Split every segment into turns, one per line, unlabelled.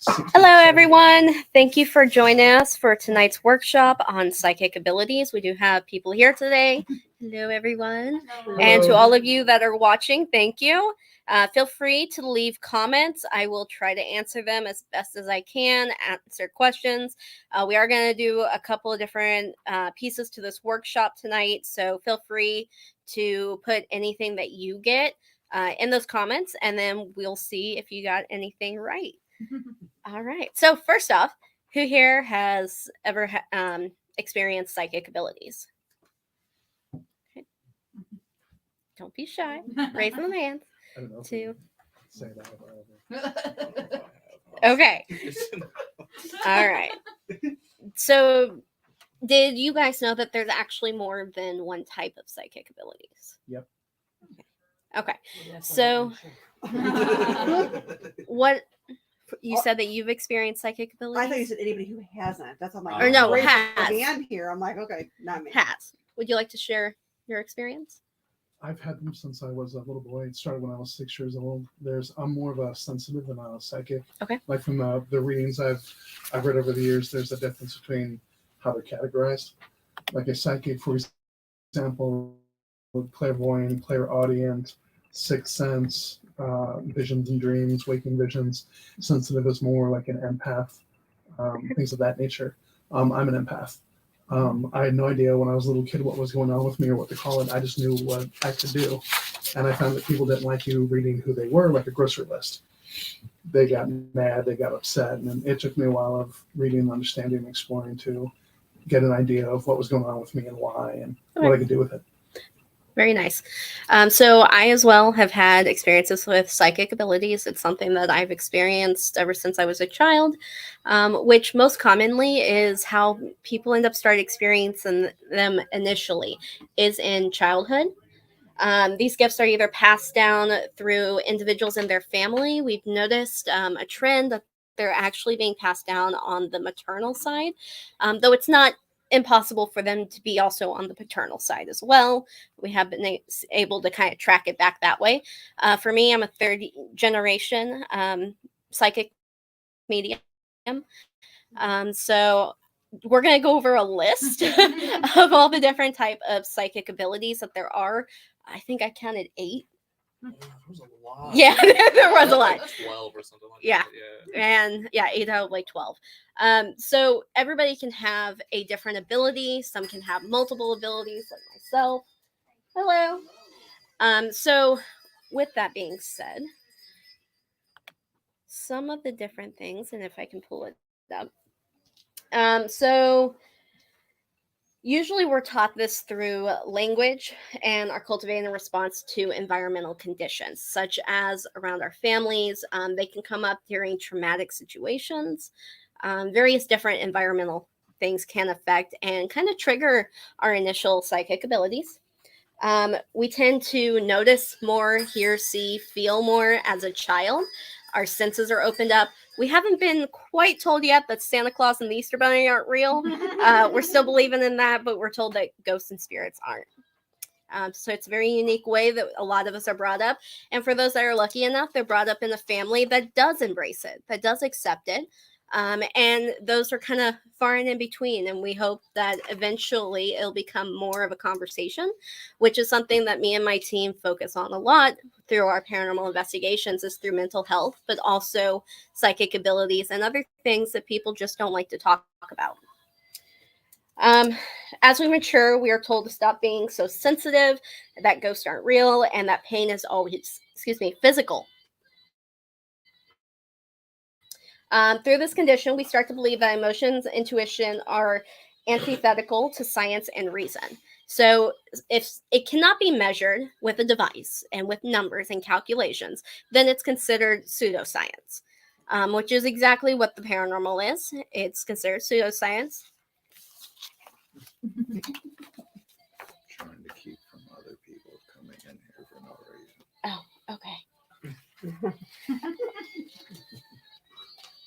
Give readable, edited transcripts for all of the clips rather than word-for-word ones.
Hello, everyone. Thank you for joining us for tonight's workshop on psychic abilities. We do have people here today. Hello, everyone.
Hello.
And to all of you that are watching, thank you. Feel free to leave comments. I will try to answer them as best as I can, answer questions. We are going to do a couple of different pieces to this workshop tonight, so feel free to put anything that you get in those comments, and then we'll see if you got anything right. All right. So first off, who here has ever experienced psychic abilities? Okay. Don't be shy. Raise them hands.
I don't know.
Two.
Say that.
Okay. All right. So, did you guys know that there's actually more than one type of psychic abilities?
Yep.
Okay. So, what you said that you've experienced psychic abilities?
I thought you said anybody who hasn't. That's all my.
Or no,
raise
has.
my hand here. I'm like, okay, not me.
Has. Would you like to share your experience?
I've had them since I was a little boy. It started when I was 6 years old. I'm more of a sensitive than a psychic.
Okay.
Like from the readings I've read over the years, there's a difference between how they're categorized. Like a psychic, for example, clairvoyant, clairaudient, sixth sense, visions and dreams, waking visions. Sensitive is more like an empath, things of that nature. I'm an empath. I had no idea when I was a little kid what was going on with me or what to call it. I just knew what I could do. And I found that people didn't like you reading who they were, like a grocery list. They got mad, they got upset. And it took me a while of reading, understanding, and exploring to get an idea of what was going on with me and why and what I could do with it.
Very nice. So I as well have had experiences with psychic abilities. It's something that I've experienced ever since I was a child, which most commonly is how people end up starting experiencing them initially is in childhood. These gifts are either passed down through individuals in their family. We've noticed a trend that they're actually being passed down on the maternal side, though it's not impossible for them to be also on the paternal side as well. We have been able to kind of track it back that way. For me, I'm a third generation psychic medium. So we're going to go over a list of all the different type of psychic abilities that there are. I think I counted 8.
There was a lot.
Yeah, there was a lot.
Like 12 or something like
Yeah.
that. Yeah.
And yeah, 8 out of like 12. So everybody can have a different ability. Some can have multiple abilities, like myself. Hello. So with that being said, some of the different things, and if I can pull it up. So usually we're taught this through language and are cultivating a response to environmental conditions, such as around our families. They can come up during traumatic situations. Various different environmental things can affect and kind of trigger our initial psychic abilities. We tend to notice more, hear, see, feel more as a child. Our senses are opened up. We haven't been quite told yet that Santa Claus and the Easter Bunny aren't real. We're still believing in that, but we're told that ghosts and spirits aren't. So it's a very unique way that a lot of us are brought up. And for those that are lucky enough, they're brought up in a family that does embrace it, that does accept it. And those are kind of far and in between. And we hope that eventually it'll become more of a conversation, which is something that me and my team focus on a lot through our paranormal investigations, is through mental health, but also psychic abilities and other things that people just don't like to talk about. As we mature, we are told to stop being so sensitive, that ghosts aren't real, and that pain is always, physical. Through this condition, we start to believe that emotions, intuition are antithetical to science and reason. So if it cannot be measured with a device and with numbers and calculations, then it's considered pseudoscience, which is exactly what the paranormal is. It's considered pseudoscience.
Trying to keep from other people coming in here for no reason.
Oh, okay.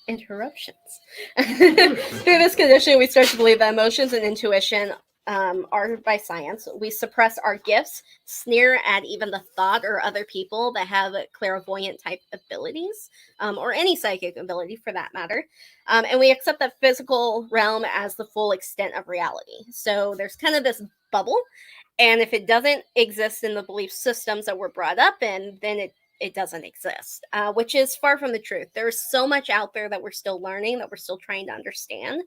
Interruptions. Through this condition, we start to believe that emotions and intuition are by science. We suppress our gifts, sneer at even the thought or other people that have clairvoyant type abilities, or any psychic ability for that matter. And we accept the physical realm as the full extent of reality. So there's kind of this bubble. And if it doesn't exist in the belief systems that we're brought up in, then it doesn't exist, which is far from the truth. There's so much out there that we're still learning, that we're still trying to understand.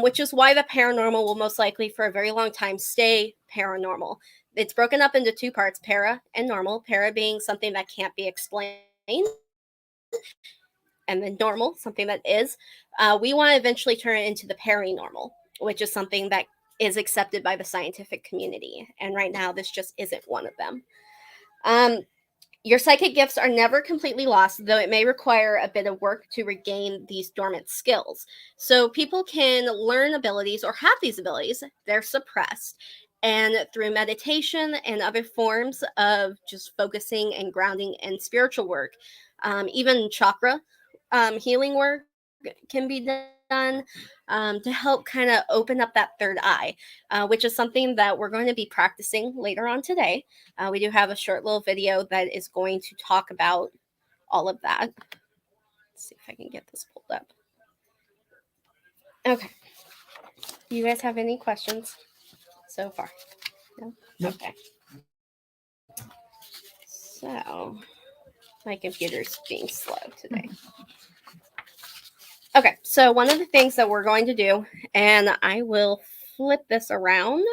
Which is why the paranormal will most likely for a very long time stay paranormal. It's broken up into two parts, para and normal. Para being something that can't be explained, and then normal, something that is. We want to eventually turn it into the paranormal, which is something that is accepted by the scientific community. And right now, this just isn't one of them. Your psychic gifts are never completely lost, though it may require a bit of work to regain these dormant skills. So people can learn abilities or have these abilities, they're suppressed. And through meditation and other forms of just focusing and grounding and spiritual work, even chakra healing work can be done to help kind of open up that third eye, which is something that we're going to be practicing later on today. We do have a short little video that is going to talk about all of that. Let's see if I can get this pulled up. Okay. Do you guys have any questions so far? No?
Nope.
Okay. So, my computer's being slow today. Okay, so one of the things that we're going to do, and I will flip this around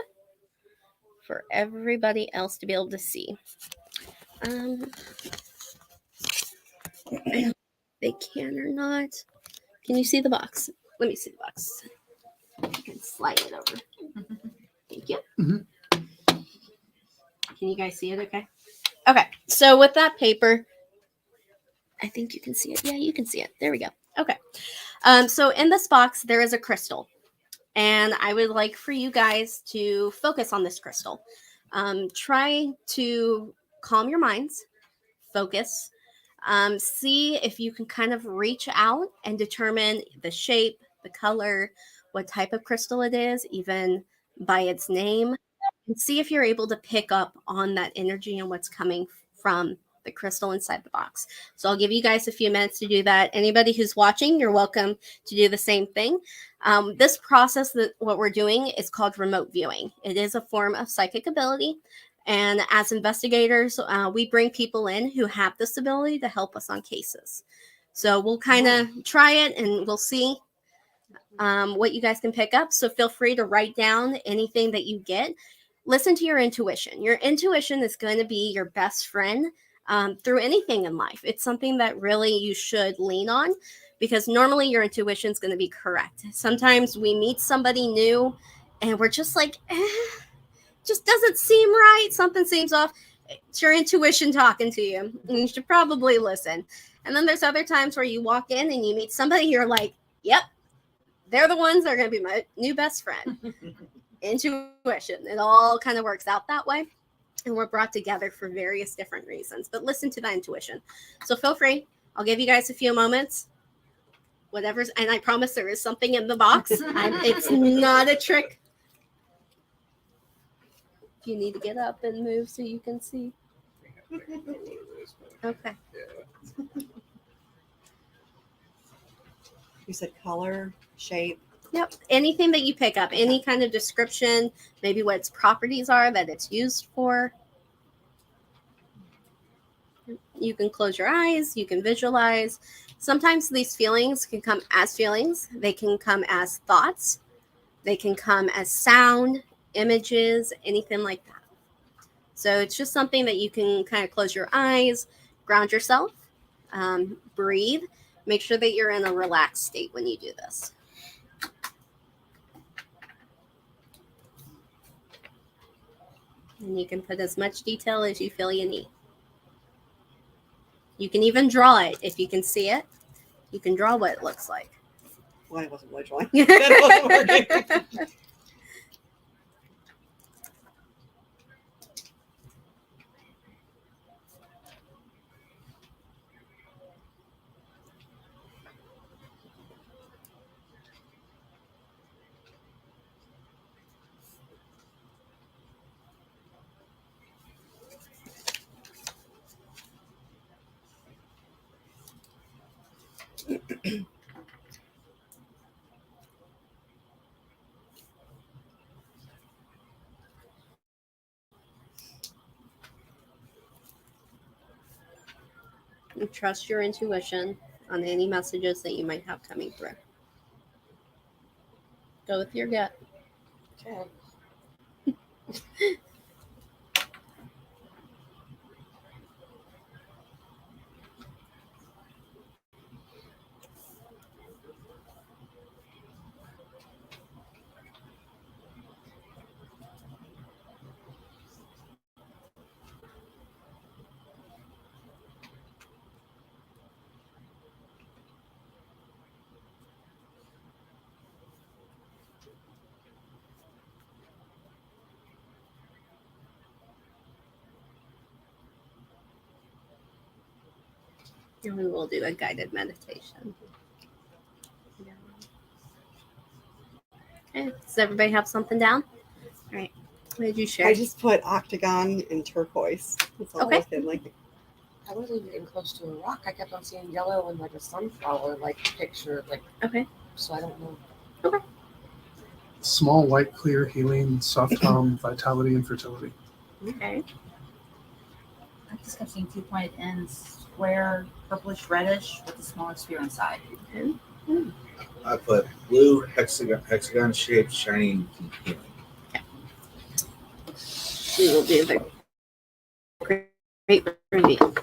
for everybody else to be able to see. They can or not. Can you see the box? Let me see the box. I can slide it over. Thank you.
Mhm.
Can you guys see it okay? Okay, so with that paper, I think you can see it. Yeah, you can see it. There we go. Okay. So in this box, there is a crystal. And I would like for you guys to focus on this crystal. Try to calm your minds, focus, see if you can kind of reach out and determine the shape, the color, what type of crystal it is, even by its name, and see if you're able to pick up on that energy and what's coming from the crystal inside the box. So I'll give you guys a few minutes to do that. Anybody who's watching, you're welcome to do the same thing. This process, that what we're doing, is called remote viewing. It is a form of psychic ability. And as investigators, we bring people in who have this ability to help us on cases. So we'll kind of try it and we'll see what you guys can pick up. So feel free to write down anything that you get. Listen to your intuition. Your intuition is going to be your best friend through anything in life. It's something that really you should lean on because normally your intuition is going to be correct. Sometimes we meet somebody new and we're just like, just doesn't seem right. Something seems off. It's your intuition talking to you. And you should probably listen. And then there's other times where you walk in and you meet somebody, you're like, yep, they're the ones that are going to be my new best friend. Intuition. It all kind of works out that way. And we're brought together for various different reasons. But listen to that intuition. So feel free. I'll give you guys a few moments. Whatever's, and I promise there is something in the box. It's not a trick. You need to get up and move so you can see. Okay.
You said color, shape.
Yep. Anything that you pick up, any kind of description, maybe what its properties are that it's used for. You can close your eyes, you can visualize. Sometimes these feelings can come as feelings, they can come as thoughts, they can come as sound, images, anything like that. So it's just something that you can kind of close your eyes, ground yourself, breathe. Make sure that you're in a relaxed state when you do this. And you can put as much detail as you feel you need. You can even draw it if you can see it. You can draw what it looks like.
Well, I wasn't really drawing. That wasn't working.
And trust your intuition on any messages that you might have coming through. Go with your gut.
Okay.
And we will do a guided meditation. Okay. Does everybody have something down? All right. What did you share?
I just put octagon and turquoise. That's all
Okay.
I did. Like,
I wasn't getting close to a rock. I kept on seeing yellow and like a sunflower like picture, like
Okay.
so I don't know.
Small, white, clear, healing, soft hum, vitality, and fertility.
Okay.
I just kept seeing 2 pointed ends, square, purplish, reddish, with a smaller sphere inside.
I put blue hexagon shaped shining healing.
We will do the great reveal.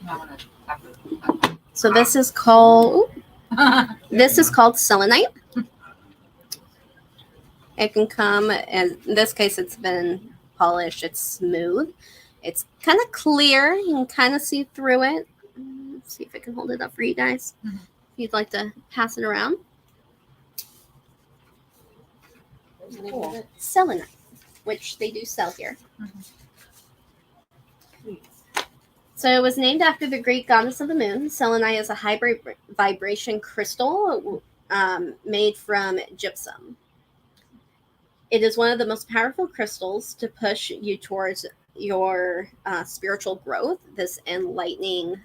I want to
So this is called selenite. It can come, and in this case, it's been polished. It's smooth. It's kind of clear. You can kind of see through it. Let's see if I can hold it up for you guys.
Mhm.
If you'd like to pass it around.
What was the name of it?
Selenite, which they do sell here. So it was named after the Greek goddess of the moon. Selenite is a high vibration crystal made from gypsum. It is one of the most powerful crystals to push you towards your spiritual growth, this enlightening,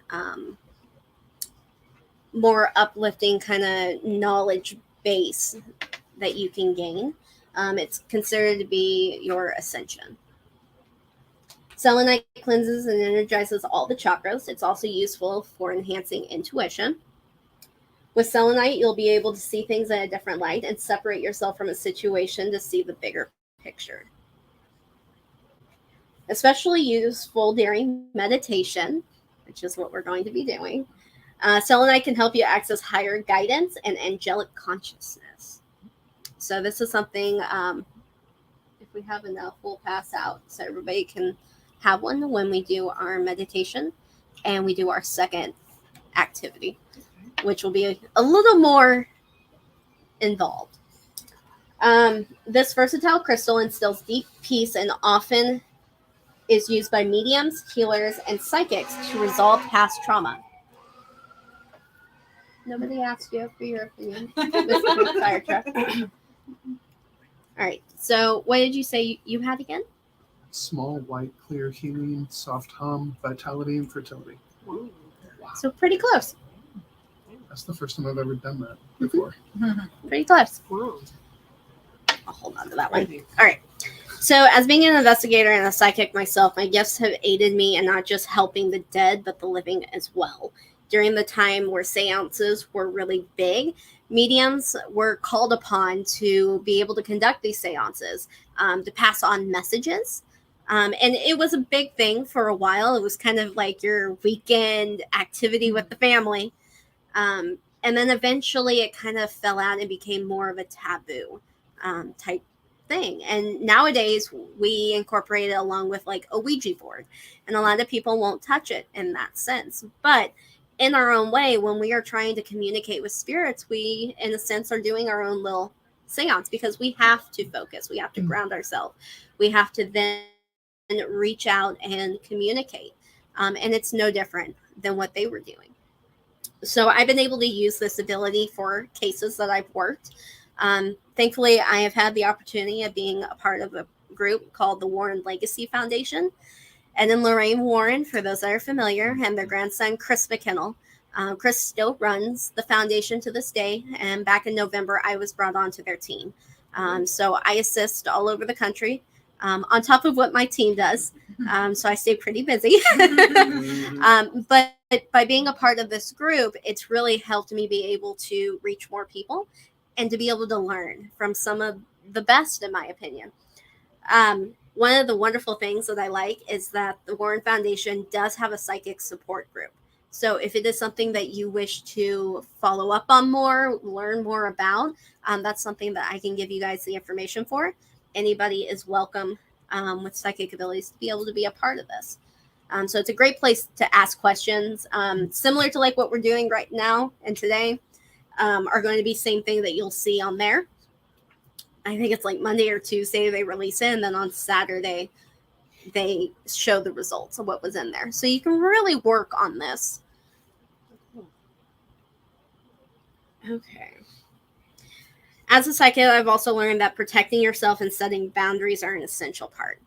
more uplifting kind of knowledge base that you can gain. It's considered to be your ascension. Selenite cleanses and energizes all the chakras. It's also useful for enhancing intuition. With selenite, you'll be able to see things in a different light and separate yourself from a situation to see the bigger picture. Especially useful during meditation, which is what we're going to be doing. Selenite can help you access higher guidance and angelic consciousness. So this is something, if we have enough, we'll pass out so everybody can have one when we do our meditation and we do our second activity, which will be a little more involved. This versatile crystal instills deep peace and often is used by mediums, healers, and psychics to resolve past trauma. Nobody asked you for your opinion. Mr. Fire Truck. All right. So what did you say you had again?
Small, white, clear, healing, soft hum, vitality, and fertility.
So pretty close.
That's the first time I've ever done that before.
Pretty close.
wow.
I'll hold on to that one. All right. So as being an investigator and a psychic myself, my gifts have aided me in not just helping the dead, but the living as well. During the time where seances were really big, mediums were called upon to be able to conduct these seances, to pass on messages. And it was a big thing for a while. It was kind of like your weekend activity with the family. And then eventually it kind of fell out and became more of a taboo type thing. And nowadays we incorporate it along with like a Ouija board. And a lot of people won't touch it in that sense. But in our own way, when we are trying to communicate with spirits, we, in a sense, are doing our own little seance because we have to focus. We have to ground ourselves. We have to then reach out and communicate. And it's no different than what they were doing. So I've been able to use this ability for cases that I've worked. Thankfully, I have had the opportunity of being a part of a group called the Warren Legacy Foundation. And then Lorraine Warren, for those that are familiar, and their grandson, Chris McKinnell, Chris still runs the foundation to this day, and back in November, I was brought onto their team. So I assist all over the country, on top of what my team does. So I stay pretty busy. But by being a part of this group, it's really helped me be able to reach more people and to be able to learn from some of the best, in my opinion. One of the wonderful things that I like is that the Warren Foundation does have a psychic support group. So if it is something that you wish to follow up on more, learn more about, that's something that I can give you guys the information for. Anybody is welcome with psychic abilities to be able to be a part of this. So it's a great place to ask questions, similar to like what we're doing right now and today, are going to be same thing that you'll see on there. I think it's like Monday or Tuesday they release it, and then on Saturday they show the results of what was in there. So you can really work on this. Okay. As a psychic, I've also learned that protecting yourself and setting boundaries are an essential part.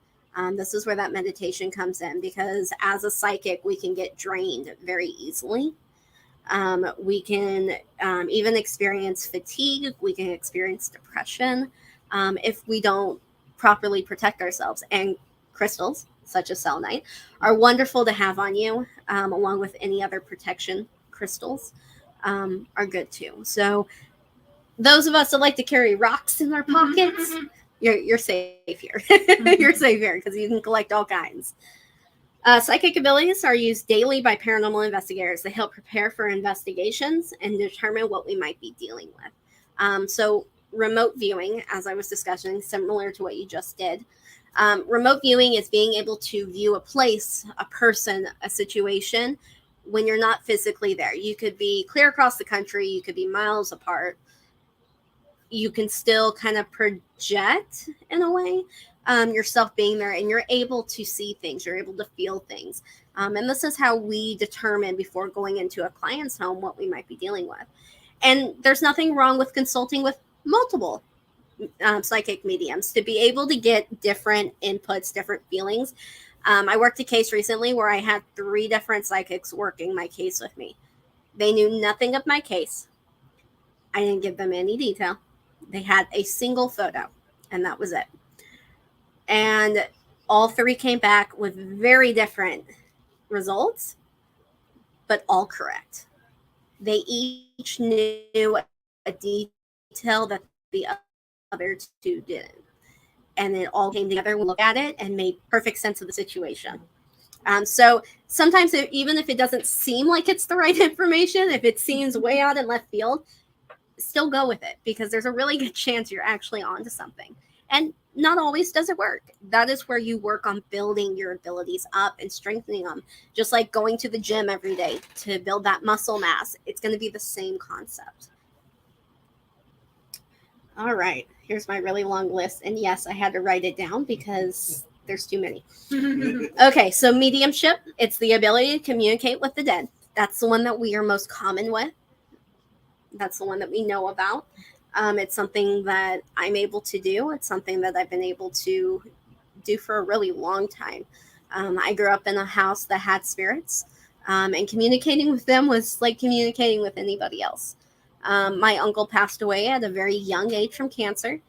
This is where that meditation comes in, because as a psychic, we can get drained very easily. We can even experience fatigue. We can experience depression if we don't properly protect ourselves. And crystals, such as selenite, are wonderful to have on you, along with any other protection crystals are good too. So those of us that like to carry rocks in our pockets, you're safe here. You're safe here because you can collect all kinds. Psychic abilities are used daily by paranormal investigators. They help prepare for investigations and determine what we might be dealing with. So remote viewing, as I was discussing, similar to what you just did. Remote viewing is being able to view a place, a person, a situation when you're not physically there. You could be clear across the country. You could be miles apart. You can still kind of project in a way yourself being there, and you're able to see things. You're able to feel things. And this is how we determine before going into a client's home what we might be dealing with. And there's nothing wrong with consulting with multiple psychic mediums to be able to get different inputs, different feelings. I worked a case recently where I had 3 different psychics working my case with me. They knew nothing of my case. I didn't give them any detail. They had a single photo, and that was it. And all 3 came back with very different results, but all correct. They each knew a detail that the other 2 didn't. And it all came together. We looked at it and made perfect sense of the situation. So sometimes even if it doesn't seem like it's the right information, if it seems way out in left field, still go with it, because there's a really good chance you're actually onto something. And not always does it work. That is where you work on building your abilities up and strengthening them. Just like going to the gym every day to build that muscle mass. It's going to be the same concept. All right. Here's my really long list. And yes, I had to write it down because there's too many. Okay, so mediumship. It's the ability to communicate with the dead. That's the one that we are most common with. That's the one that we know about. It's something that I'm able to do. It's something that I've been able to do for a really long time. I grew up in a house that had spirits, and communicating with them was like communicating with anybody else. My uncle passed away at a very young age from cancer,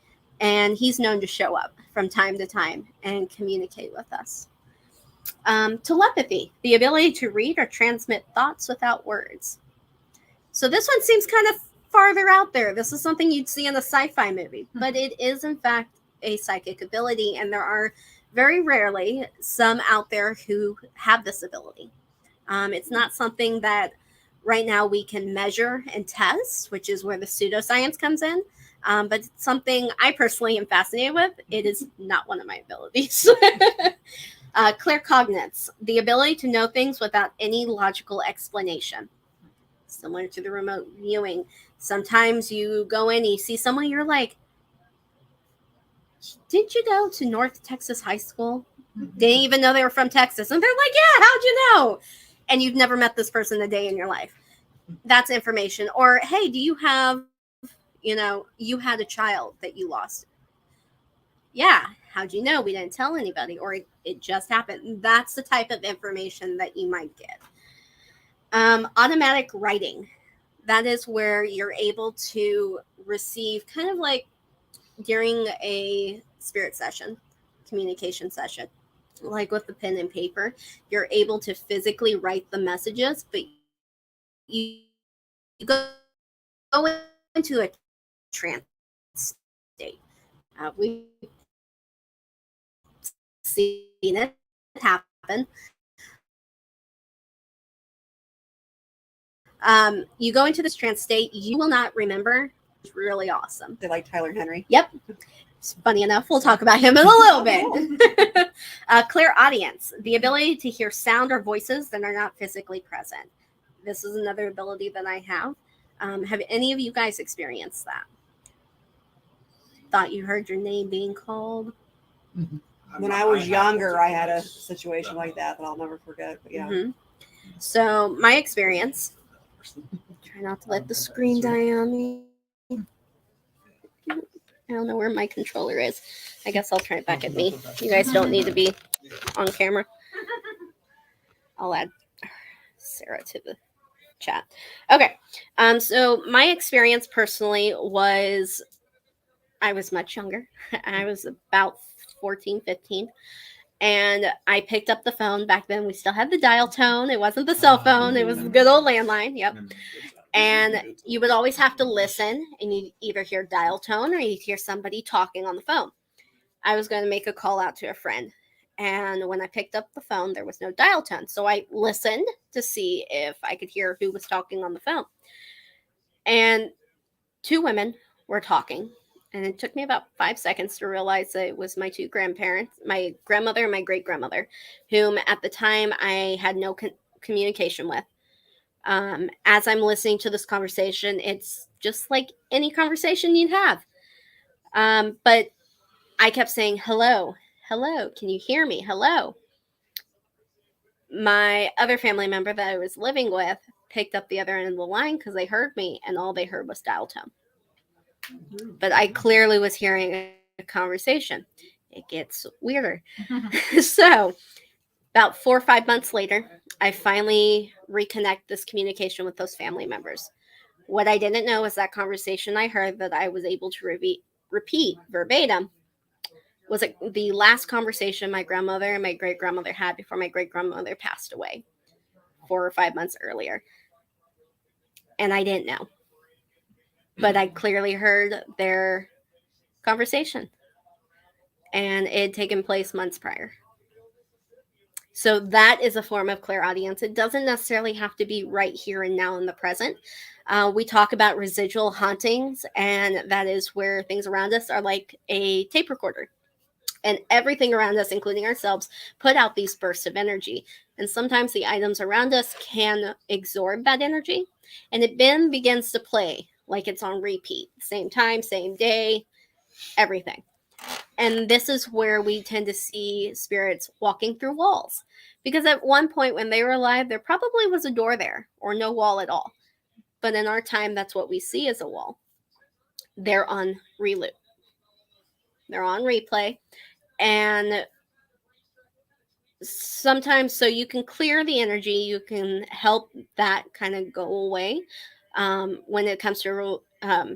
and he's known to show up from time to time and communicate with us. Telepathy, the ability to read or transmit thoughts without words. So this one seems kind of farther out there. This is something you'd see in a sci-fi movie, but it is in fact a psychic ability, and there are very rarely some out there who have this ability. It's not something that right now we can measure and test, which is where the pseudoscience comes in, but it's something I personally am fascinated with. It is not one of my abilities. Claircognizance, the ability to know things without any logical explanation. Similar to the remote viewing. Sometimes you go in and you see someone, you're like, did you go to North Texas High School? Didn't even know they were from Texas. And they're like, yeah, how'd you know? And you've never met this person a day in your life. That's information. Or, hey, do you have, you had a child that you lost? Yeah, how'd you know? We didn't tell anybody. Or it just happened. That's the type of information that you might get. Automatic writing. That is where you're able to receive, kind of like during a spirit session, communication session, like with the pen and paper, you're able to physically write the messages, but you go into a trance state. We've seen it happen. You go into this trance state, you will not remember. It's really awesome.
They like Tyler Henry.
Yep. It's funny enough, we'll talk about him in a little bit. Clairaudience, the ability to hear sound or voices that are not physically present. This is another ability that I have. Have any of you guys experienced that? Thought you heard your name being called?
When I was younger, I had a situation like that I'll never forget. But yeah.
Mm-hmm. So my experience, try not to let the screen die on me. I don't know where my controller is. I guess I'll turn it back at me. You guys don't need to be on camera. I'll add Sarah to the chat. Okay. So my experience personally was, I was much younger. I was about 14, 15. And I picked up the phone. Back then, we still had the dial tone. It wasn't the cell phone. It was the good old landline. Yep. And you would always have to listen, and you'd either hear dial tone or you'd hear somebody talking on the phone. I was going to make a call out to a friend. And when I picked up the phone, there was no dial tone. So I listened to see if I could hear who was talking on the phone. And two women were talking. And it took me about 5 seconds to realize that it was my two grandparents, my grandmother and my great-grandmother, whom at the time I had no communication with. As I'm listening to this conversation, it's just like any conversation you'd have. But I kept saying, hello, hello, can you hear me? Hello. My other family member that I was living with picked up the other end of the line because they heard me, and all they heard was dial tone. But I clearly was hearing a conversation. It gets weirder. So about 4 or 5 months later, I finally reconnect this communication with those family members. What I didn't know is that conversation I heard that I was able to repeat verbatim was the last conversation my grandmother and my great-grandmother had before my great-grandmother passed away 4 or 5 months earlier. And I didn't know. But I clearly heard their conversation. And it had taken place months prior. So that is a form of clairaudience. It doesn't necessarily have to be right here and now in the present. We talk about residual hauntings, and that is where things around us are like a tape recorder. And everything around us, including ourselves, put out these bursts of energy. And sometimes the items around us can absorb that energy, and it then begins to play like it's on repeat. Same time, same day, everything. And this is where we tend to see spirits walking through walls. Because at one point when they were alive, there probably was a door there or no wall at all. But in our time, that's what we see as a wall. They're on reloop. They're on replay. And sometimes, so you can clear the energy, you can help that kind of go away when it comes to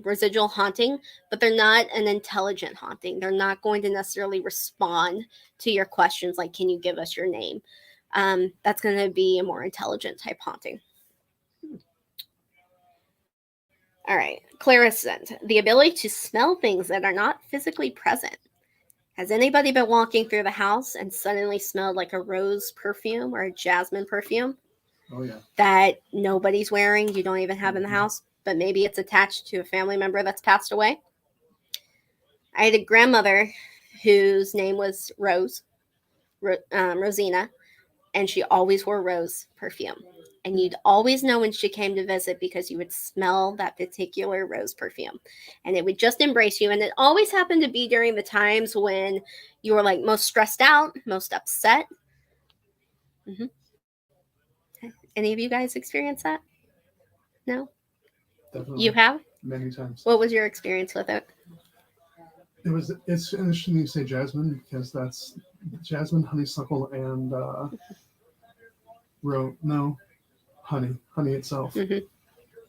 residual haunting, but they're not an intelligent haunting. They're not going to necessarily respond to your questions like, can you give us your name? That's going to be a more intelligent type haunting. All right, clairscent, the ability to smell things that are not physically present. Has anybody been walking through the house and suddenly smelled like a rose perfume or a jasmine perfume?
Oh, yeah.
That nobody's wearing, you don't even have in the house, but maybe it's attached to a family member that's passed away? I had a grandmother whose name was Rosina, and she always wore rose perfume. And you'd always know when she came to visit because you would smell that particular rose perfume. And it would just embrace you. And it always happened to be during the times when you were like most stressed out, most upset. Mm-hmm. Any of you guys experience that? No?
Definitely.
You have?
Many times.
What was your experience with it?
It's interesting you say jasmine because that's jasmine, honeysuckle, and honey itself,
Mhm.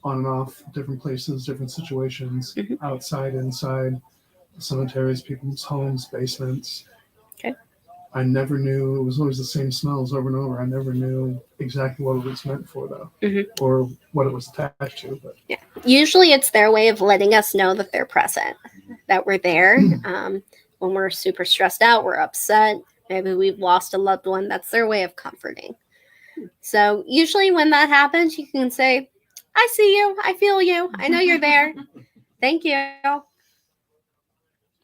on and off, different places, different situations,
Mhm.
outside, inside, cemeteries, people's homes, basements.
Okay.
I never knew, it was always the same smells over and over. I never knew exactly what it was meant for, though,
Mhm.
or what it was attached to. But
Usually it's their way of letting us know that they're present, that we're there. When we're super stressed out, we're upset, maybe we've lost a loved one, that's their way of comforting. So usually when that happens, you can say, I see you, I feel you, I know you're there. Thank you.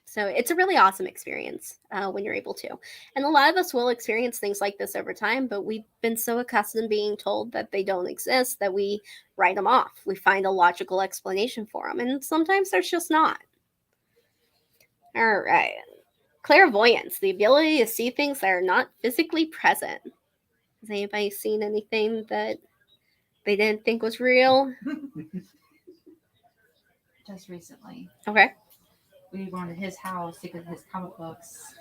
So it's a really awesome experience when you're able to. And a lot of us will experience things like this over time, but we've been so accustomed to being told that they don't exist that we write them off. We find a logical explanation for them, and sometimes there's just not. All right. Clairvoyance, the ability to see things that are not physically present. Has anybody seen anything that they didn't think was real?
Just recently,
Okay.
we were going to his house to get his comic books.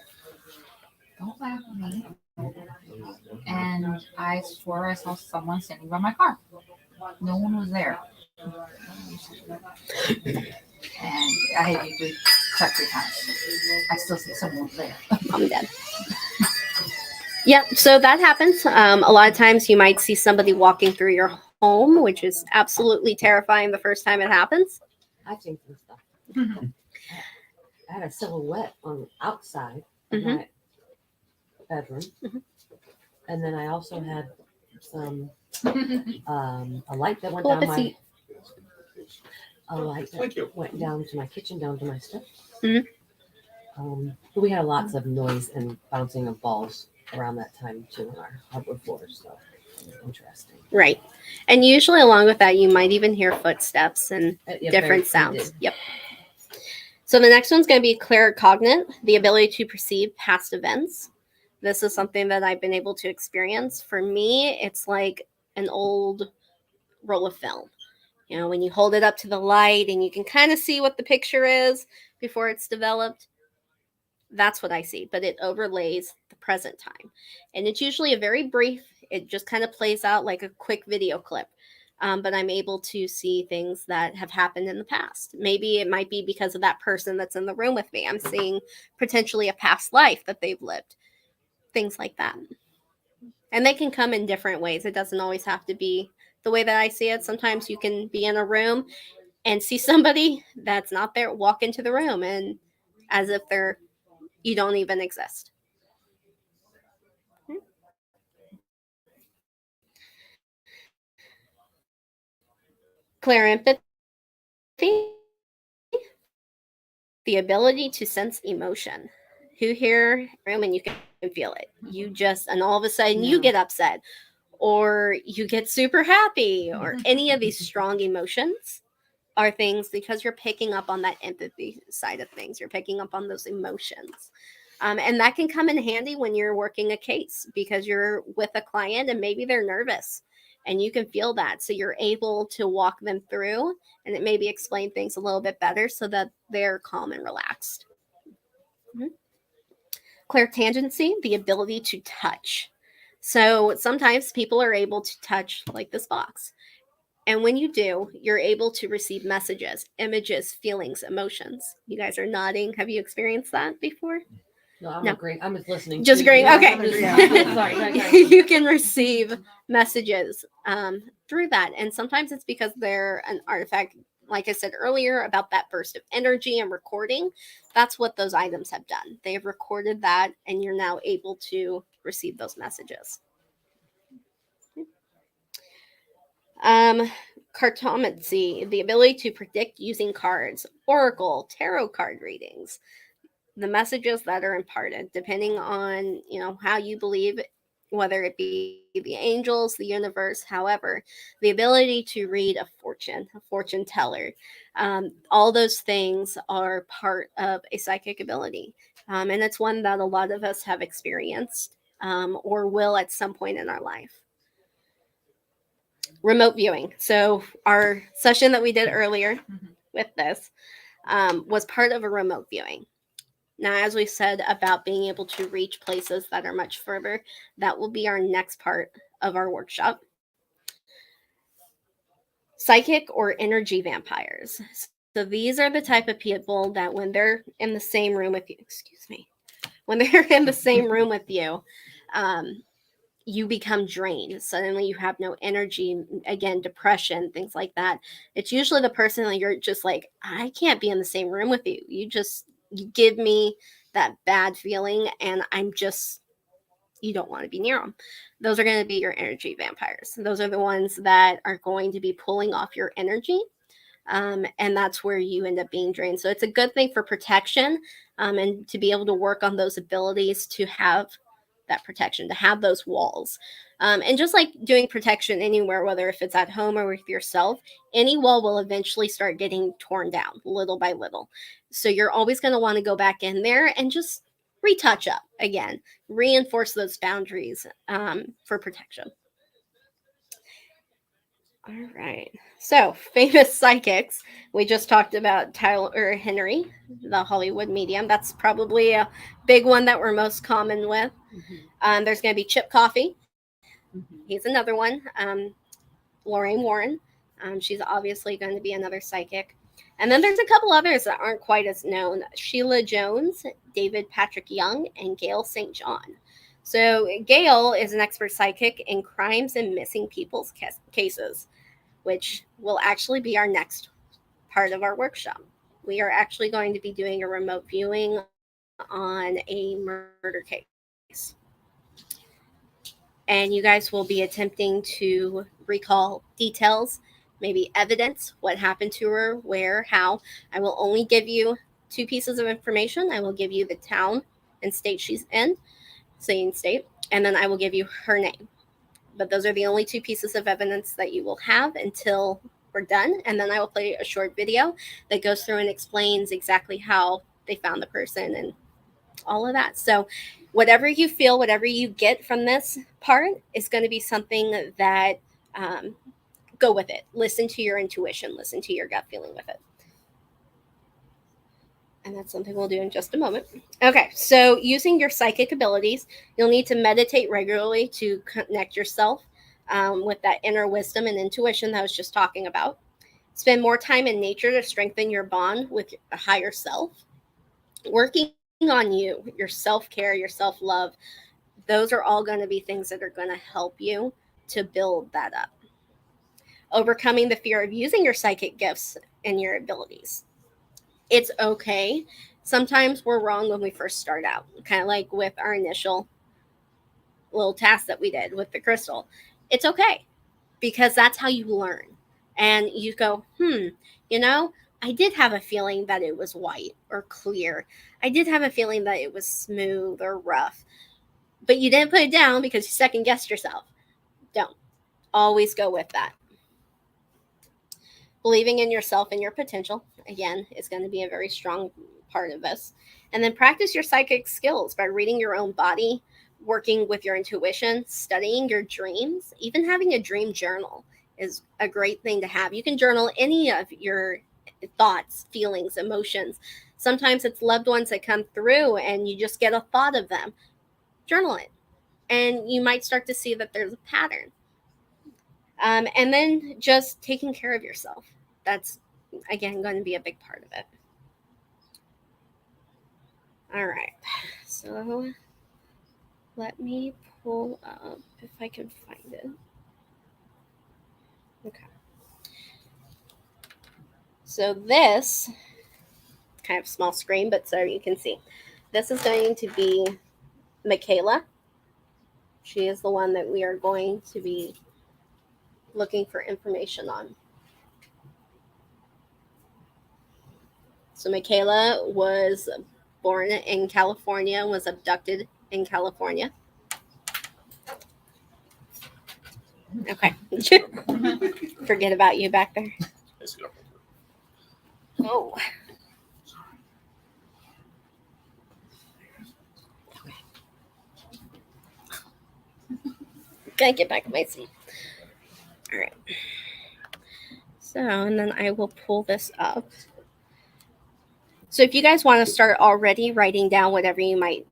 Don't laugh at me. And I swore I saw someone standing by my car. No one was there. And I had you to check 3 times. I still see someone was there.
I'm dead. Yeah, so that happens. A lot of times you might see somebody walking through your home, which is absolutely terrifying the first time it happens.
I've seen some stuff. I had a silhouette on outside of
Mhm.
my bedroom,
Mhm.
and then I also had some a light that went
Pull up
down
a
my
seat.
a light that
Thank you.
went down to my kitchen, down to my steps.
Mhm.
We had lots of noise and bouncing of balls around that time too on our hardwood floors. So it was interesting.
Right. And usually along with that, you might even hear footsteps and
Yeah,
different
we
sounds.
did.
Yep. So the next one's going to be claircognate, the ability to perceive past events. This is something that I've been able to experience. For me, it's like an old roll of film. You know, when you hold it up to the light and you can kind of see what the picture is before it's developed. That's what I see, but it overlays the present time. And it's usually a very brief, it just kind of plays out like a quick video clip. But I'm able to see things that have happened in the past. Maybe it might be because of that person that's in the room with me. I'm seeing potentially a past life that they've lived, things like that. And they can come in different ways. It doesn't always have to be the way that I see it. Sometimes you can be in a room and see somebody that's not there, walk into the room and as if you don't even exist. Clairempathy, the ability to sense emotion. Who here room and you can feel it. You just and all of a sudden you
Yeah.
get upset or you get super happy or any of these strong emotions are things because you're picking up on that empathy side of things. You're picking up on those emotions. And that can come in handy when you're working a case because you're with a client and maybe they're nervous and you can feel that. So you're able to walk them through and it maybe explain things a little bit better so that they're calm and relaxed. Mm-hmm. Clairtangency, the ability to touch. So sometimes people are able to touch like this box. And when you do, you're able to receive messages, images, feelings, emotions. You guys are nodding. Have you experienced that before?
No, I'm
No.
agreeing. I'm just listening.
Just
to you.
agreeing. Okay.
I'm just- sorry.
You can receive messages through that. And sometimes it's because they're an artifact, like I said earlier, about that burst of energy and recording. That's what those items have done. They have recorded that, and you're now able to receive those messages. Cartomancy, the ability to predict using cards, oracle, tarot card readings, the messages that are imparted, depending on how you believe, whether it be the angels, the universe, however, the ability to read a fortune teller, all those things are part of a psychic ability, and it's one that a lot of us have experienced or will at some point in our life. Remote viewing. So our session that we did earlier with this was part of a remote viewing. Now, as we said about being able to reach places that are much further, that will be our next part of our workshop. Psychic or energy vampires. So these are the type of people that when they're in the same room with you, excuse me, when they're in the same room with you, you become drained. Suddenly you have no energy. Again, depression, things like that. It's usually the person that you're just like, I can't be in the same room with you. You give me that bad feeling, and you don't want to be near them. Those are going to be your energy vampires. Those are the ones that are going to be pulling off your energy. And that's where you end up being drained. So it's a good thing for protection, and to be able to work on those abilities to have that protection, to have those walls. And just like doing protection anywhere, whether if it's at home or with yourself, any wall will eventually start getting torn down little by little. So you're always going to want to go back in there and just retouch up again, reinforce those boundaries for protection. All right. So, famous psychics. We just talked about Tyler Henry, the Hollywood medium. That's probably a big one that we're most common with. There's going to be Chip Coffey. He's another one. Lorraine Warren. She's obviously going to be another psychic. And then there's a couple others that aren't quite as known. Sheila Jones, David Patrick Young, and Gail St. John. So Gail is an expert psychic in crimes and missing people's cases, which will actually be our next part of our workshop. We are actually going to be doing a remote viewing on a murder case. And you guys will be attempting to recall details, maybe evidence, what happened to her, where, how. I will only give you 2 pieces of information. I will give you the town and state she's in, same state, and then I will give you her name. But those are the only 2 pieces of evidence that you will have until we're done. And then I will play a short video that goes through and explains exactly how they found the person and all of that. So whatever you feel, whatever you get from this part is going to be something that go with it. Listen to your intuition, listen to your gut feeling with it. And that's something we'll do in just a moment. Okay, so using your psychic abilities, you'll need to meditate regularly to connect yourself with that inner wisdom and intuition that I was just talking about. Spend more time in nature to strengthen your bond with a higher self. Working on you, your self-care, your self-love, those are all going to be things that are going to help you to build that up. Overcoming the fear of using your psychic gifts and your abilities. It's okay. Sometimes we're wrong when we first start out, kind of like with our initial little task that we did with the crystal. It's okay, because that's how you learn. And you go, I did have a feeling that it was white or clear. I did have a feeling that it was smooth or rough. But you didn't put it down because you second guessed yourself. Don't. Always go with that. Believing in yourself and your potential, again, is going to be a very strong part of this. And then practice your psychic skills by reading your own body, working with your intuition, studying your dreams, even having a dream journal is a great thing to have. You can journal any of your thoughts, feelings, emotions. Sometimes it's loved ones that come through and you just get a thought of them. Journal it. And you might start to see that there's a pattern. And then just taking care of yourself. That's, again, going to be a big part of it. All right. So let me pull up if I can find it. Okay. So this, kind of small screen, but so you can see. This is going to be Michaela. She is the one that we are going to be looking for information on. So Michaela was born in California and was abducted in California. Okay. Forget about you back there. Oh. Gotta get back to my seat. All right. So, and then I will pull this up. So if you guys want to start already writing down whatever you might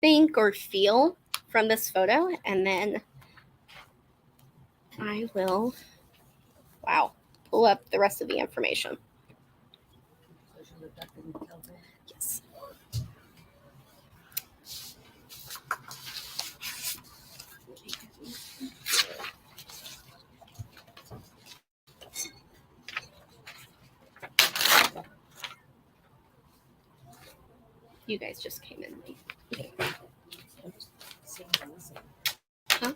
think or feel from this photo, and then I will Wow. Pull up the rest of the information. Yes. You guys just came in late. Huh?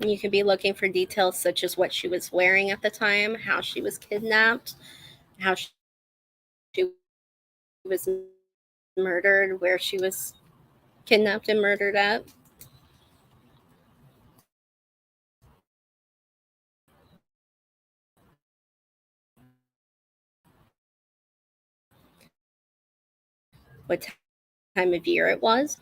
You could be looking for details such as what she was wearing at the time, how she was kidnapped, how she was murdered, where she was kidnapped and murdered at. What time of year it was.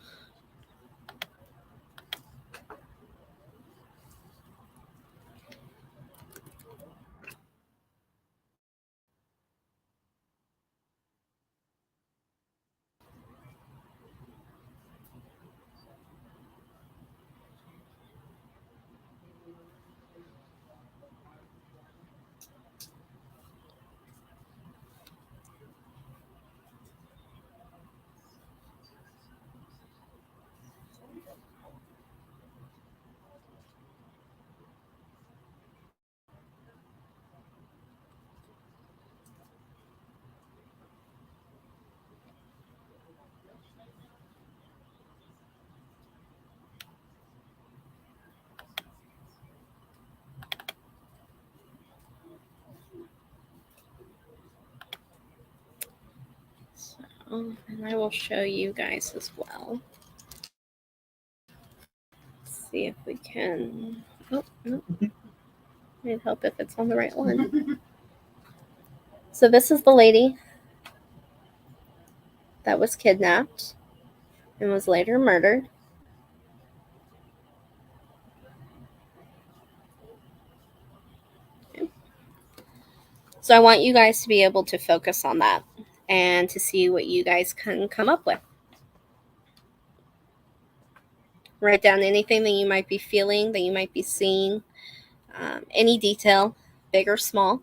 And I will show you guys as well. Let's see if we can. Oh, no. Need help if it's on the right one. So this is the lady that was kidnapped and was later murdered. Okay. So I want you guys to be able to focus on that and to see what you guys can come up with. Write down anything that you might be feeling, that you might be seeing, any detail, big or small.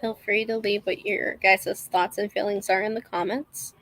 Feel free to leave what your guys' thoughts and feelings are in the comments.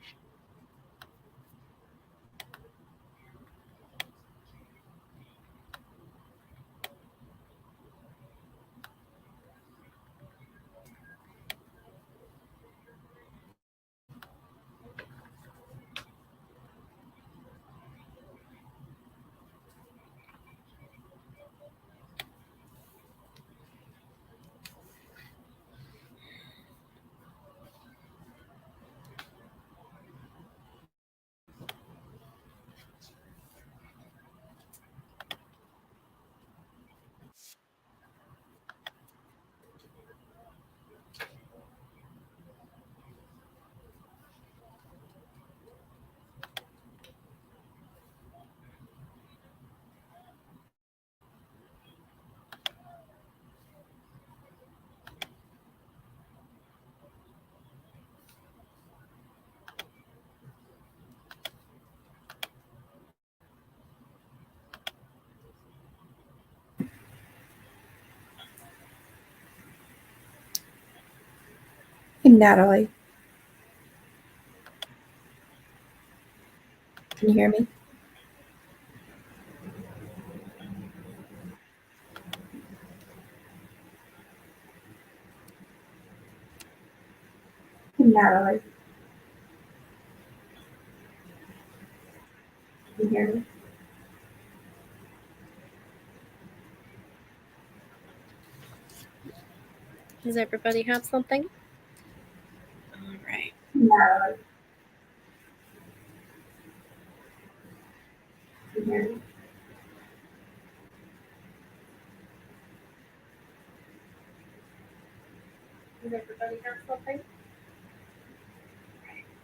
Hey, Natalie. Can you hear me? Hey, Natalie. Can you hear me?
Does everybody have something? All right.
Natalie. Can you hear me?
Does everybody have something?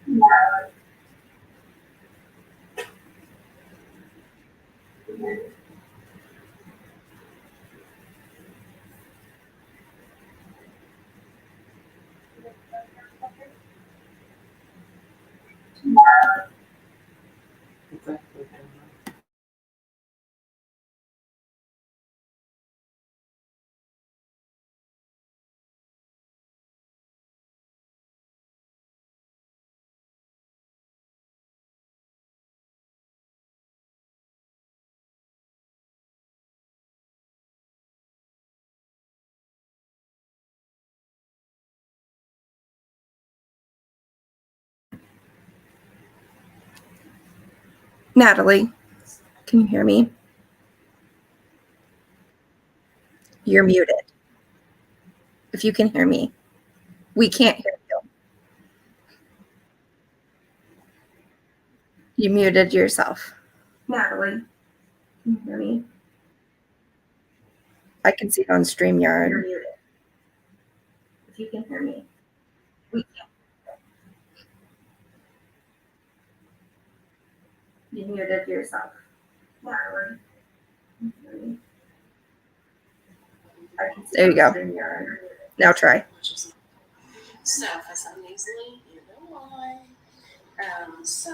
Natalie. Can you hear me? Natalie, can you hear me? You're muted. If you can hear me, we can't hear you. You muted yourself. Natalie, can you hear me? I can see it on StreamYard. You're muted. If you can hear me, we can't. You muted yourself. Natalie, can you hear me? I can see there you go. StreamYard. Now try.
Surface uneasily, you know why. So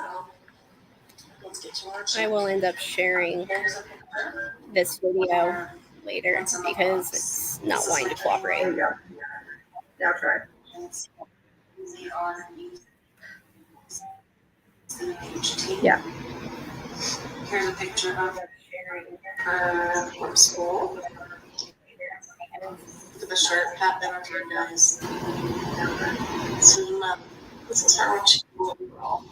let's get to our
I will end up sharing
Here's a picture.
this video later because it's not wanting to cooperate.
There you go. Now try. Yeah.
Here's a picture of her from school. With the shirt, hat down on her guys. So, this is her when she was a girl.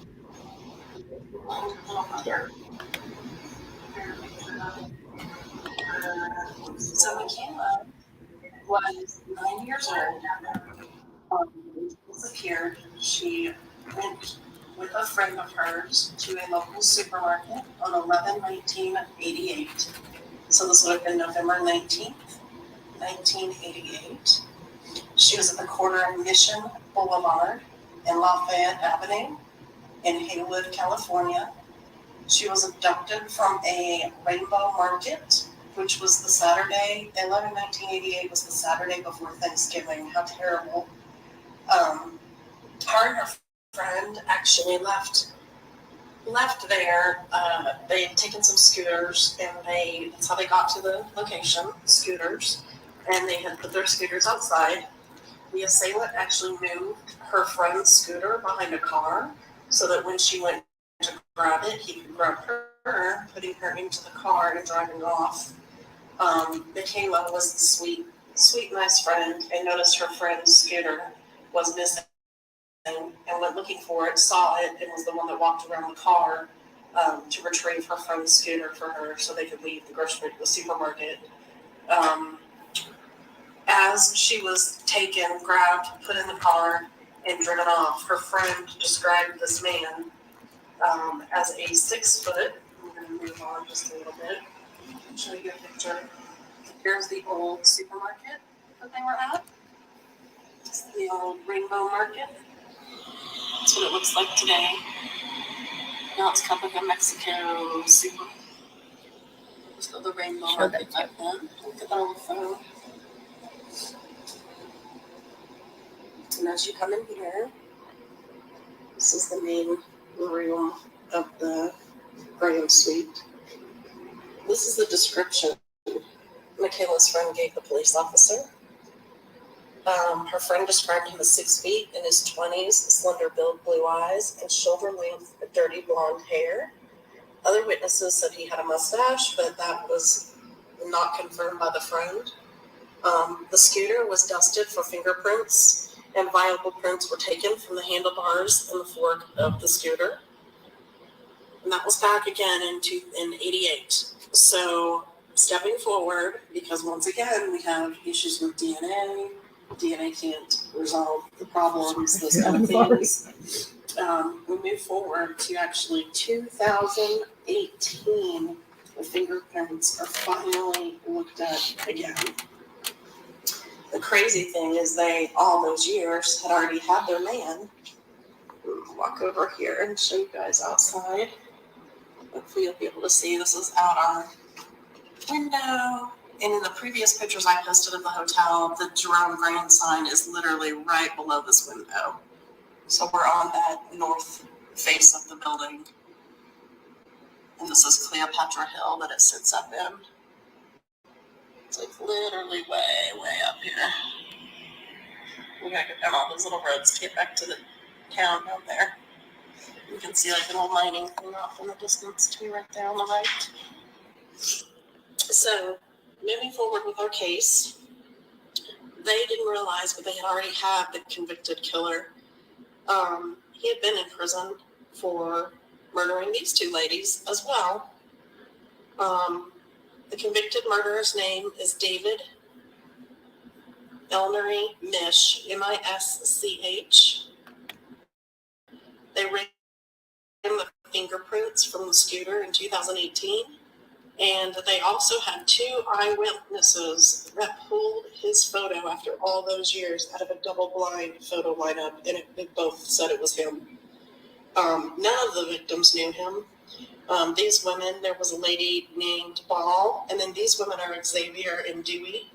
So Michaela was 9 years old. Disappeared. She went with a friend of hers to a local supermarket on 11/19/88. So this would have been November 19th, 1988. She was at the corner of Mission Boulevard and Lafayette Avenue in Haywood, California. She was abducted from a rainbow market, which was the Saturday, 11/1988 was the Saturday before Thanksgiving. How terrible. Her and her friend actually left there. They had taken some scooters, and that's how they got to the location, scooters, and they had put their scooters outside. The assailant actually moved her friend's scooter behind a car so that when she went to grab it, he could grab her, putting her into the car and driving off. Michaela was the sweet, nice friend, and noticed her friend's scooter was missing and went looking for it, saw it, and was the one that walked around the car to retrieve her friend's scooter for her so they could leave the supermarket. As she was taken, grabbed, put in the car, and driven off, her friend described this man as a 6 foot. I'm going to move on just a little bit. I'll show you a picture. Here's the old supermarket that they were at. It's the old Rainbow Market. That's what it looks like today. Now it's Capica Mexico Super. So the Rainbow
Show
Market
that
back then. Look at that on the phone. And as you come in here, this is the main room of the Graham Suite. This is the description Michaela's friend gave the police officer. Her friend described him as 6 feet, in his 20s, slender build, blue eyes, and shoulder-length, dirty blonde hair. Other witnesses said he had a mustache, but that was not confirmed by the friend. The scooter was dusted for fingerprints, and viable prints were taken from the handlebars and the fork of the scooter. And that was back again in 88. So stepping forward, because once again, we have issues with DNA. DNA can't resolve the problems, those kind of things. We move forward to actually 2018. The fingerprints are finally looked at again. The crazy thing is they, all those years, had already had their man. I'll walk over here and show you guys outside. Hopefully you'll be able to see. This is out our window. And in the previous pictures I posted of the hotel, the Jerome Grand sign is literally right below this window. So we're on that north face of the building. And this is Cleopatra Hill that it sits up in. It's like literally way, way up here. We gotta get down all those little roads to get back to the town down there. You can see like an old mining thing off in the distance too, right there on the right. So, moving forward with our case, they didn't realize, but they had already had the convicted killer. He had been in prison for murdering these two ladies as well. The convicted murderer's name is David Elnery Misch, M-I-S-C-H. They ran the fingerprints from the scooter in 2018, and they also had 2 eyewitnesses that pulled his photo after all those years out of a double-blind photo lineup, and they both said it was him. None of the victims knew him. These women, there was a lady named Ball, and then these women are Xavier and Dewey.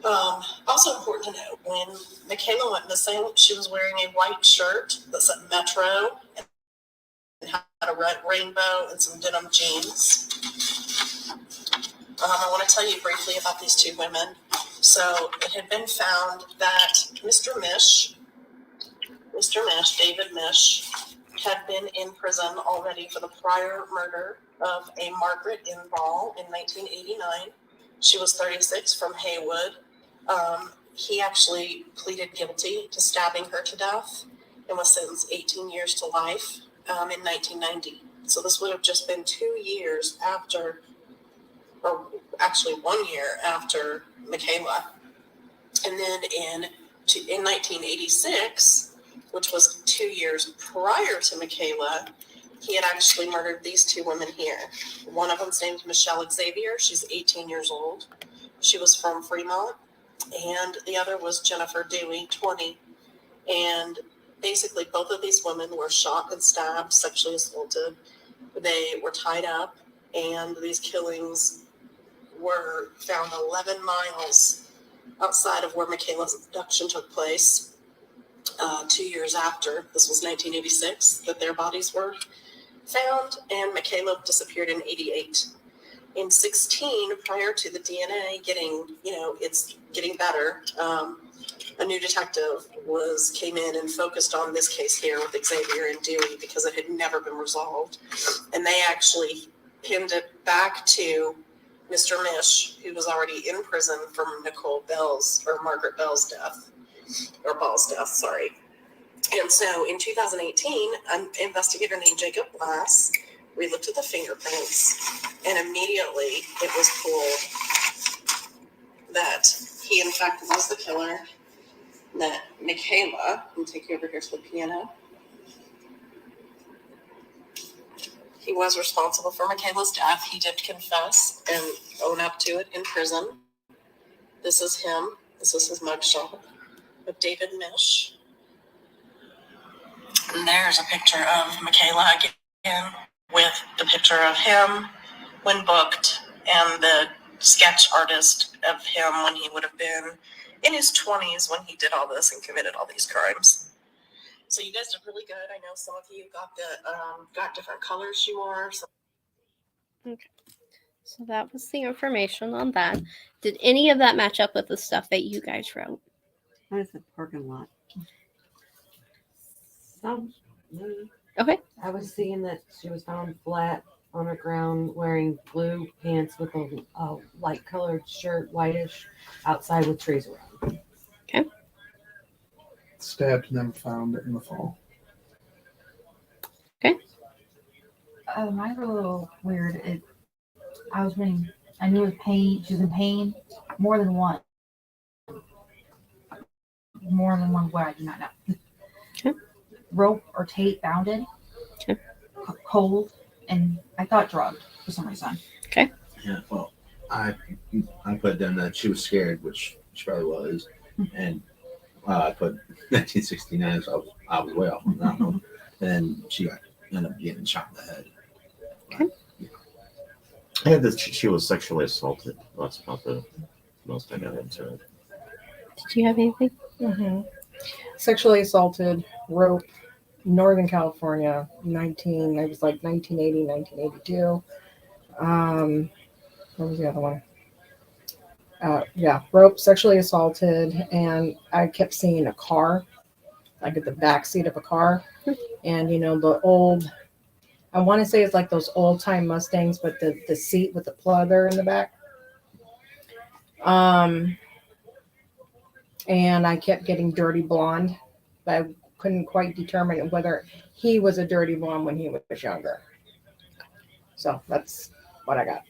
Also important to note, when Michaela went missing, she was wearing a white shirt that said Metro and had a red rainbow and some denim jeans. I want to tell you briefly about these 2 women. So it had been found that Mr. Misch, David Misch, had been in prison already for the prior murder of a Margaret in Ball in 1989. She was 36 from Haywood. He actually pleaded guilty to stabbing her to death and was sentenced 18 years to life in 1990. So this would have just been 2 years after, or actually 1 year after Michaela. And then in 1986, which was 2 years prior to Michaela, he had actually murdered these 2 women here. One of them's named Michelle Xavier. She's 18 years old. She was from Fremont. And the other was Jennifer Dewey, 20. And basically both of these women were shot and stabbed, sexually assaulted. They were tied up, and these killings were found 11 miles outside of where Michaela's abduction took place. 2 years after, this was 1986, that their bodies were found, and Michaela disappeared in 88. In 16, prior to the DNA getting, it's getting better, a new detective came in and focused on this case here with Xavier and Dewey because it had never been resolved. And they actually pinned it back to Mr. Misch, who was already in prison from Margaret Bell's death, or Ball's death, sorry. And so in 2018, an investigator named Jacob Glass, we looked at the fingerprints, and immediately it was pulled that he, in fact, was the killer, that Michaela, I'll take you over here to the piano. He was responsible for Michaela's death. He did confess and own up to it in prison. This is him. This is his mugshot of David Misch. And there's a picture of Michaela again with the picture of him when booked and the sketch artist of him when he would have been in his 20s when he did all this and committed all these crimes. So you guys did really good. I know some of you got different colors you are. So.
Okay. So that was the information on that. Did any of that match up with the stuff that you guys wrote?
I said parking lot.
Some,
Okay.
I was seeing that she was found flat on the ground wearing blue pants with a light colored shirt, whitish, outside with trees around.
Stabbed and then found in the fall.
Mine were a little weird. I was reading. I knew it was pain. She was in pain more than one. More than one way. I do not know.
Okay.
Rope or tape bounded.
Okay.
Cold, and I thought drugged for some reason.
Yeah, well, I put down that she was scared, which she probably was, and I put 1969, so I was way off on that one. And she ended up getting shot in the head.
I had that she was sexually assaulted. That's about the most I know into it.
Did you have anything?
Mm-hmm. Sexually assaulted, rope, Northern California, it was like 1980, 1982. What was the other one? Rope, sexually assaulted, and I kept seeing a car, like at the back seat of a car, and the old. I want to say it's like those old time Mustangs, but the seat with the pleather in the back. And I kept getting dirty blonde, but I couldn't quite determine whether he was a dirty blonde when he was younger. So that's what I got.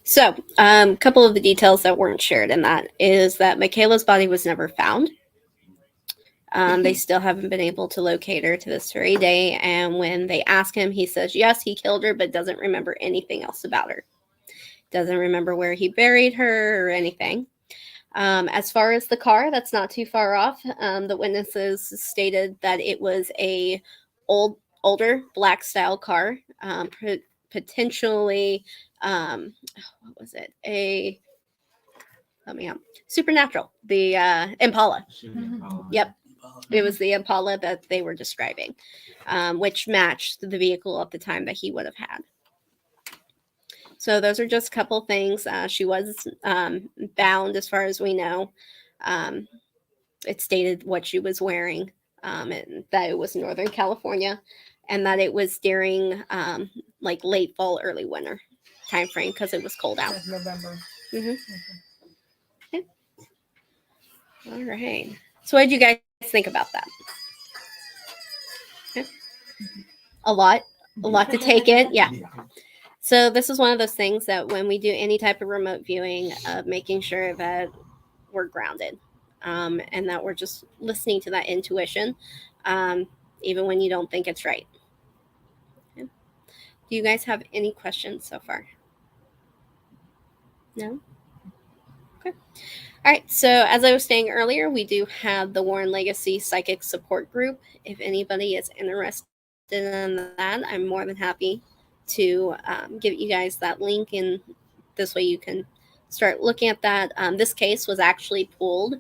So, a couple of the details that weren't shared in that is that Michaela's body was never found. They still haven't been able to locate her to this very day. And when they ask him, he says, yes, he killed her, but doesn't remember anything else about her. Doesn't remember where he buried her or anything. As far as the car, that's not too far off. The witnesses stated that it was a older black style car, potentially, what was it? Let me Supernatural, the Impala. Yep. It was the Impala that they were describing, which matched the vehicle at the time that he would have had. So those are just a couple things. She was bound, as far as we know. It stated what she was wearing, and that it was Northern California, and that it was during like late fall, early winter time frame because it was cold out.
November.
Okay. All right. So what did you guys think about that? Okay. A lot to take in. Yeah. So this is one of those things that when we do any type of remote viewing, making sure that we're grounded, and that we're just listening to that intuition, even when you don't think it's right. Okay. Do you guys have any questions so far? No? Okay. All right. So as I was saying earlier, we do have the Warren Legacy Psychic Support Group. If anybody is interested in that, I'm more than happy to give you guys that link, and this way you can start looking at that. This case was actually pulled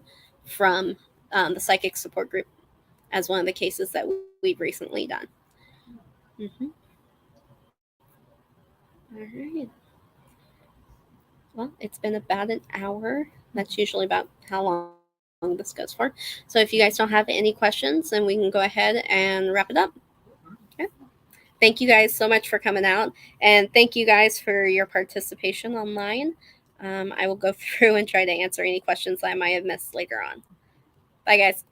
from the Psychic Support Group as one of the cases that we've recently done. All right. Well, it's been about an hour. That's usually about how long this goes for. So if you guys don't have any questions, then we can go ahead and wrap it up. Okay. Thank you guys so much for coming out, and thank you guys for your participation online. I will go through and try to answer any questions I might have missed later on. Bye, guys.